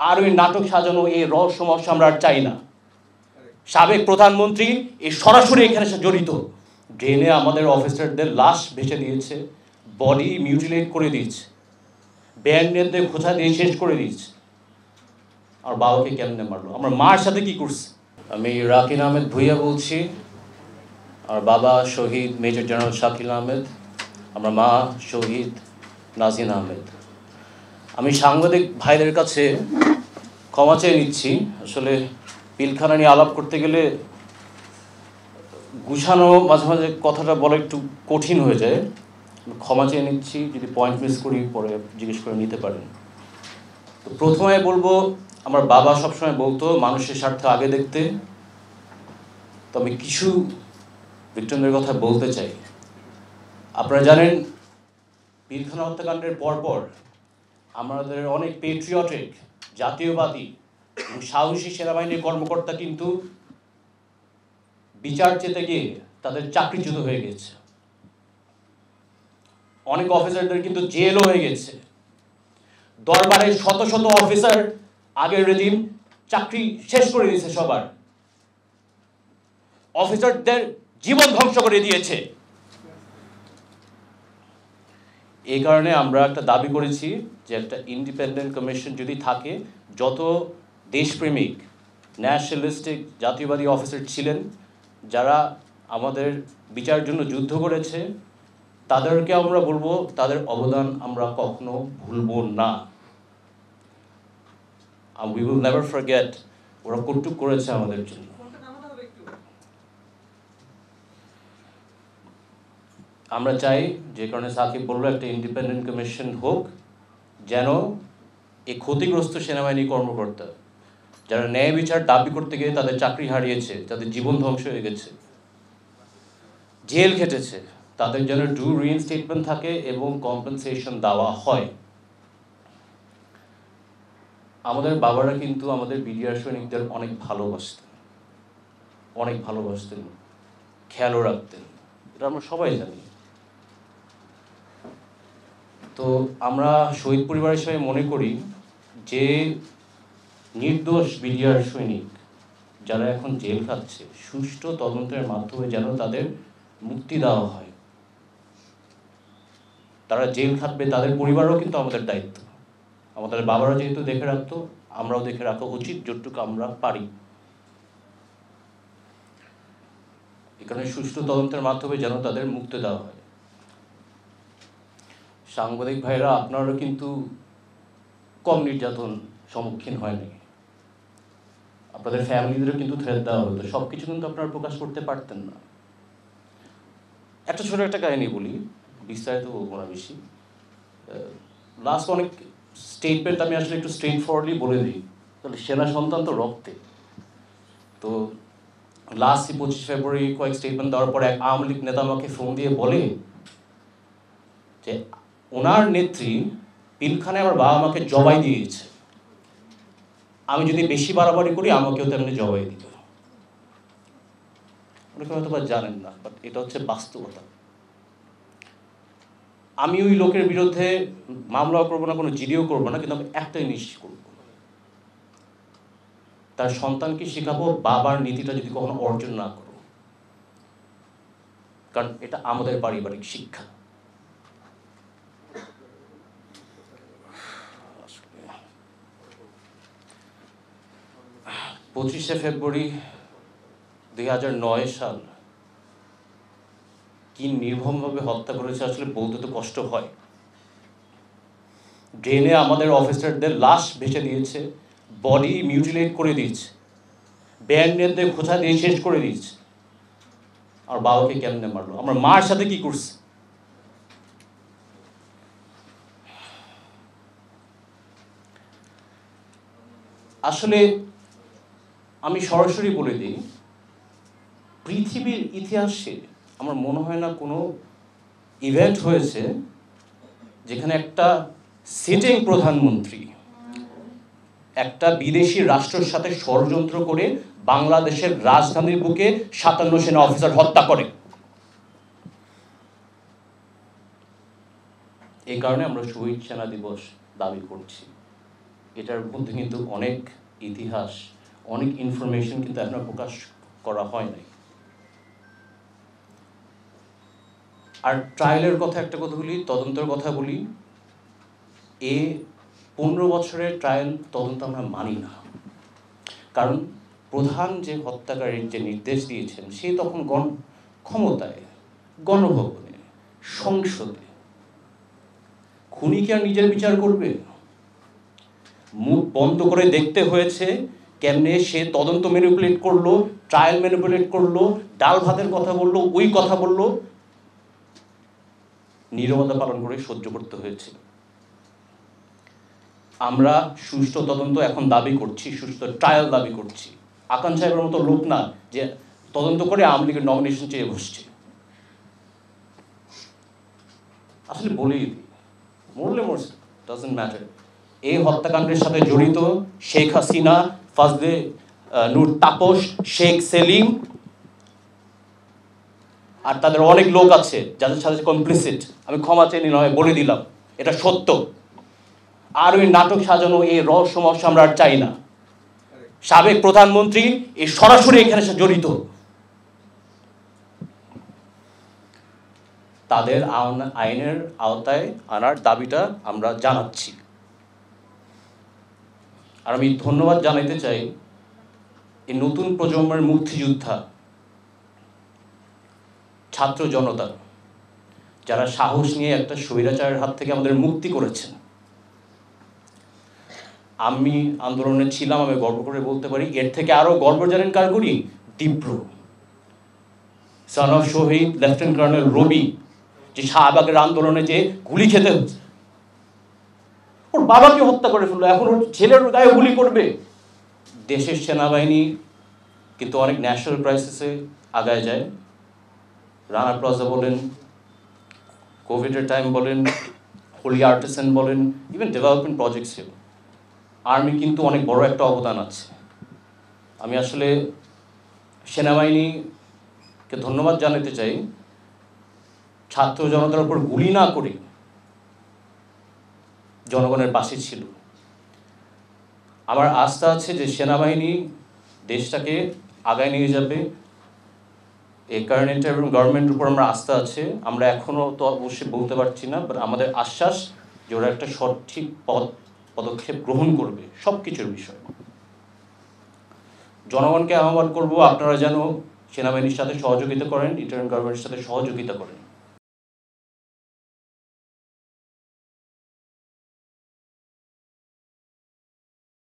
আর ওই নাটক সাজানো এই রহস্যময় আমরা আর চাই না। সাবেক প্রধানমন্ত্রী এই সরাসরি এখানে জড়িত। ড্রেনে আমাদের অফিসারদের লাশ ভেসে দিয়েছে, বডি মিউটিলেট করে দিয়েছে, ব্যান্ডেডদের খোঁচা দিয়ে শেষ করে দিয়েছে। আর বাবাকে কেমনে মারলো, আমার মার সাথে কি করছে। আমি রাকিন আহমেদ ভুইয়া বলছি। আর বাবা শহীদ মেজর জেনারেল শাকিল আহমেদ, আমার মা শহীদ নাজিন আহমেদ। আমি সাংবাদিক ভাইদের কাছে ক্ষমা চেয়ে নিচ্ছি। আসলে পিলখানা নিয়ে আলাপ করতে গেলে গুছানো মাঝে মাঝে কথাটা বলা একটু কঠিন হয়ে যায়। ক্ষমা চেয়ে নিচ্ছি, যদি পয়েন্ট মিস করি পরে জিজ্ঞেস করে নিতে পারেন। তো প্রথমে বলবো, আমার বাবা সবসময় বলতো মানুষের স্বার্থ আগে দেখতে। তবে কিছু ভিক্টিমদের কথা বলতে চাই। আপনারা জানেন, পিলখানা হত্যাকাণ্ডের পরপর আমাদের অনেক পেট্রিয়টিক, জাতীয়বাদী এবং সাহসী সেনাবাহিনীর কর্মকর্তা কিন্তু বিচার চেতে গিয়ে তাদের চাকরিচ্যুত হয়ে গেছে। অনেক অফিসারদের কিন্তু জেলও হয়ে গেছে। দরবারের শত শত অফিসার আগের রেজিম চাকরি শেষ করে দিয়েছে সবার। অফিসারদের জীবন ধ্বংস করে দিয়েছে। এই কারণে আমরা একটা দাবি করেছি যে একটা ইন্ডিপেন্ডেন্ট কমিশন যদি থাকে, যত দেশপ্রেমিক ন্যাশনালিস্টিক জাতীয়বাদী অফিসার ছিলেন, যারা আমাদের বিচারের জন্য যুদ্ধ করেছে, তাদেরকে আমরা বলবো তাদের অবদান আমরা কখনো ভুলব না। We will never forget ওরা কটুক করেছে আমাদের জন্য। আমরা চাই, যে কারণে সাকিব বলল, একটা ইন্ডিপেন্ডেন্ট কমিশন হোক, যেন এই ক্ষতিগ্রস্ত সেনাবাহিনী কর্মকর্তা যারা ন্যায় বিচার দাবি করতে গিয়ে তাদের চাকরি হারিয়েছে, তাদের জীবন ধ্বংস হয়ে গেছে, জেল খেটেছে, তাদের যেন ডু রিইনস্টেটমেন্ট থাকে এবং কম্পেনসেশন দেওয়া হয়। আমাদের বাবারা কিন্তু আমাদের বিডিআর সৈনিকদের অনেক ভালোবাসতেন, খেয়ালও রাখতেন, এটা আমরা সবাই জানি। তো আমরা শহীদ পরিবার হিসেবে মনে করি যে নির্দোষ বিডিআর সৈনিক যারা এখন জেল খাচ্ছে, সুষ্ঠু তদন্তের মাধ্যমে যেন তাদের মুক্তি দেওয়া হয়। তারা জেল খাটবে, তাদের পরিবারও কিন্তু আমাদের দায়িত্ব। আমাদের বাবারা যেহেতু দেখে রাখতো, আমরাও দেখে রাখা উচিত যতটুকু আমরা পারি। এখানে সুষ্ঠু তদন্তের মাধ্যমে যেন তাদের মুক্তি দেওয়া হয়। সাংবাদিক ভাইরা, আপনারও কিন্তু কম নির্যাতন সম্মুখীন হয়নি। আপনাদের ফ্যামিলিদেরও কিন্তু থ্রেট দেওয়া হতো, সব কিছু কিন্তু আপনারা প্রকাশ করতে পারতেন না। একটা ছোট একটা কাহিনী বলি, বিস্তারিত বলবো না বেশি। লাস্ট অনেক স্টেটমেন্ট আমি আসলে একটু স্ট্রেট ফরওয়ার্ডলি বলে দিই, তাহলে সেনা সন্তান তো রক্তে। তো লাস্ট 25 ফেব্রুয়ারি কয়েক স্টেটমেন্ট দেওয়ার পর এক আওয়ামী লীগ নেতা আমাকে ফোন দিয়ে বলে যে ওনার নেত্রী পিলখানায় আমার বাবা মাকে জবাই দিয়েছে, আমি যদি বেশি বাড়াবাড়ি করি আমাকেও তেমনি জবাই দিত। অনেকে হয়তো বা জানেন না, বাট এটা হচ্ছে বাস্তবতা। আমি ওই লোকের বিরুদ্ধে মামলাও করবো না, কোনো জিডিও করবো না, কিন্তু আমি একটাই নিশ্চিত করবো, তার সন্তানকে শেখাবো বাবার নীতিটা যদি কখনো অর্জন না করো, কারণ এটা আমাদের পারিবারিক শিক্ষা। 25শে ফেব্রুয়ারি 2009 সাল কি নির্মমভাবে হত্যা করেছে আসলে বলতে তো কষ্ট হয়। ড্রেনে আমাদের অফিসারদের লাশ ভেসে দিয়েছে, বডি মিউটিলেট করে দিয়েছে, ব্যান্ডেডদের খোঁচা দিয়ে শেষ করে দিয়েছে। আর বাবাকে কেমনে মারলো, আমার মার সাথে কি করছে। আসলে আমি সরাসরি বলে দিই, পৃথিবীর ইতিহাসে আমার মনে হয় না কোনো ইভেন্ট হয়েছে যেখানে একটা সিটিং প্রধানমন্ত্রী একটা বিদেশি রাষ্ট্রের সাথে ষড়যন্ত্র করে বাংলাদেশের রাজধানীর বুকে 57 সেনা অফিসার হত্যা করে। এই কারণে আমরা শহীদ সেনা দিবস দাবি করছি। এটার মধ্যে কিন্তু অনেক ইতিহাস, অনেক ইনফরমেশন কিন্তু এখনো প্রকাশ করা হয় নাই। আর ট্রায়ালের কথা একটা কথা বলি, তদন্তের কথা বলি, 15 বছরের ট্রায়াল তদন্ত আমরা মানি না। কারণ প্রধান যে হত্যাকারীর যে নির্দেশ দিয়েছেন সে তখন ক্ষমতায়, গণভবনে, সংসদে। খুনি কি আর নিজের বিচার করবে? মুখ বন্ধ করে দেখতে হয়েছে কেমনে সে তদন্ত ম্যানিপুলেট করলো, ট্রায়াল ম্যানিপুলেট করলো, ডাল ভাতের কথা বললো, ওই কথা বললো, নীরবতা পালন করে সহ্য করতে হয়েছে। আমরা সুষ্ঠু তদন্ত এখন দাবি করছি, সুষ্ঠু ট্রায়াল দাবি করছি। আকান সাহেবের মতো লোক না যে তদন্ত করে আওয়ামী লীগের নমিনেশন চেয়ে বসছে। আসলে বলেই দিই, মরলে মরছে, ডাজন্ট ম্যাটার। এই হত্যাকাণ্ডের সাথে জড়িত শেখ হাসিনা, ফাজলে নূর তাপস, শেখ সেলিম আর তাদের অনেক লোক আছে যাদের সাথে কমপ্লিসিট। আমি ক্ষমা চেয়ে নিলাম, বলে দিলাম, এটা সত্য। আর ওই নাটক সাজানো এই রহস্যময় আমরা আর চাই না। সাবেক প্রধানমন্ত্রী এই সরাসরি এখানে জড়িত। তাদের আইনের আওতায় আনার দাবিটা আমরা জানাচ্ছি। আর আমি ধন্যবাদ জানাতে চাই এই নতুন প্রজন্মের মুক্তিযোদ্ধা, ছাত্র জনতা, যারা সাহস নিয়ে একটা স্বৈরাচারের হাত থেকে আমাদের মুক্তি করেছেন। আমি আন্দোলনে ছিলাম, আমি গর্ব করে বলতে পারি। এর থেকে আরো গর্ব জানেন কার করি? তীব্র সন অফ শহীদ লেফটেন্যান্ট কর্নেল রবি, যে শাহবাগের আন্দোলনে যে গুলি খেতে হচ্ছে, ওর বাবাকে হত্যা করে ফেললো, এখন ওর ছেলের গায়ে গুলি করবে। দেশের সেনাবাহিনী কিন্তু অনেক ন্যাশনাল ক্রাইসিসে আগায় যায়। রানা প্লাজা বলেন, কোভিডের টাইম বলেন, হোলি আর্টিসান বলেন, ইভেন ডেভেলপমেন্ট প্রজেক্টসেও আর্মি কিন্তু অনেক বড় একটা অবদান আছে। আমি আসলে সেনাবাহিনীকে ধন্যবাদ জানাতে চাই, ছাত্র জনতার উপর গুলি না করে জনগণের পাশে ছিল। আমার আস্থা আছে যে সেনাবাহিনী দেশটাকে আগায় নিয়ে যাবে। এই কারেন্ট এবং গভর্নমেন্টের উপর আমরা আস্থা আছে। আমরা এখনও তো অবশ্যই বলতে পারছি না, বাট আমাদের আশ্বাস যে ওরা একটা সঠিক পদক্ষেপ গ্রহণ করবে সব কিছুর বিষয়ে। জনগণকে আহ্বান করব, আপনারা যেন সেনাবাহিনীর সাথে সহযোগিতা করেন, ইন্টারিম গভর্নমেন্টের সাথে সহযোগিতা করেন।